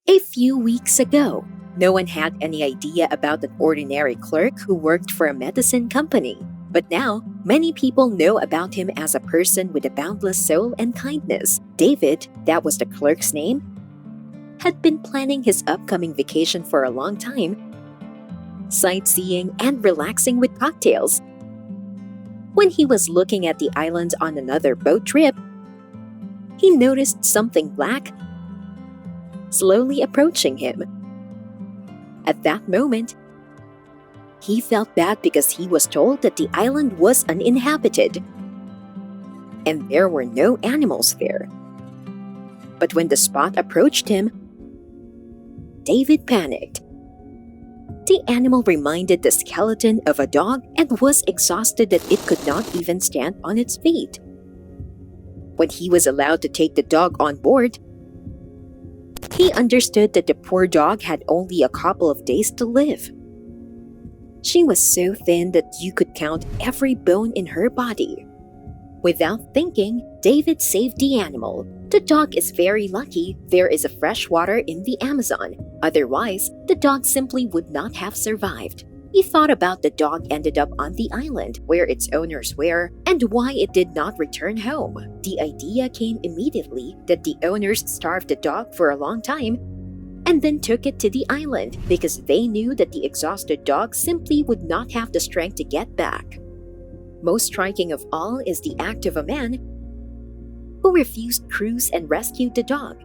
A few weeks ago, no one had any idea about an ordinary clerk who worked for a medicine company. But now, many people know about him as a person with a boundless soul and kindness. David, that was the clerk's name, had been planning his upcoming vacation for a long time, sightseeing and relaxing with cocktails. When he was looking at the island on another boat trip, he noticed something black slowly approaching him. At that moment, he felt bad because he was told that the island was uninhabited and there were no animals there. But when the spot approached him, David panicked. The animal reminded the skeleton of a dog and was exhausted that it could not even stand on its feet. When he was allowed to take the dog on board, he understood that the poor dog had only a couple of days to live. She was so thin that you could count every bone in her body. Without thinking, David saved the animal. The dog is very lucky there is a fresh water in the Amazon. Otherwise, the dog simply would not have survived. He thought about the dog ended up on the island where its owners were and why it did not return home. The idea came immediately that the owners starved the dog for a long time and then took it to the island because they knew that the exhausted dog simply would not have the strength to get back. Most striking of all is the act of a man who refused crews and rescued the dog.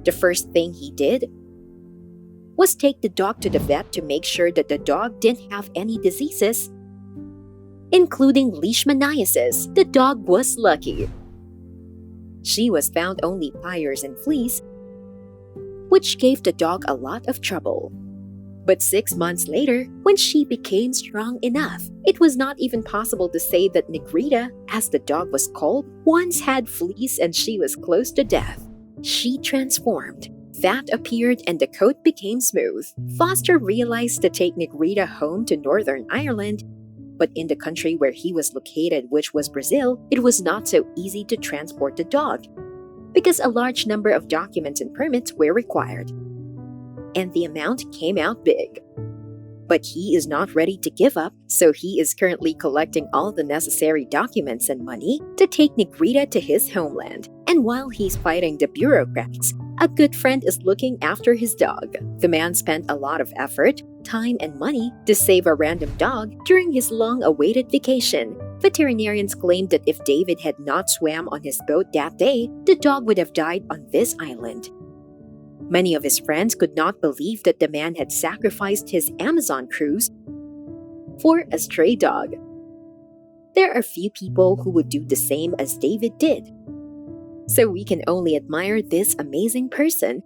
The first thing he did was take the dog to the vet to make sure that the dog didn't have any diseases, including leishmaniasis. The dog was lucky. She was found only pyres and fleas, which gave the dog a lot of trouble. But 6 months later, when she became strong enough, it was not even possible to say that Negrita, as the dog was called, once had fleas and she was close to death. She transformed. Fat appeared and the coat became smooth. Foster realized to take Negrita home to Northern Ireland, but in the country where he was located, which was Brazil, it was not so easy to transport the dog because a large number of documents and permits were required. And the amount came out big. But he is not ready to give up, so he is currently collecting all the necessary documents and money to take Negrita to his homeland. And while he's fighting the bureaucrats, a good friend is looking after his dog. The man spent a lot of effort, time, and money to save a random dog during his long-awaited vacation. Veterinarians claimed that if David had not swam on his boat that day, the dog would have died on this island. Many of his friends could not believe that the man had sacrificed his Amazon cruise for a stray dog. There are few people who would do the same as David did. So we can only admire this amazing person,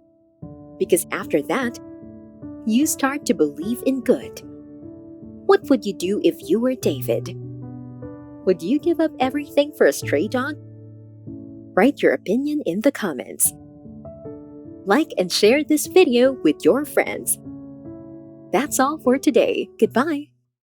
because after that, you start to believe in good. What would you do if you were David? Would you give up everything for a stray dog? Write your opinion in the comments. Like and share this video with your friends. That's all for today. Goodbye.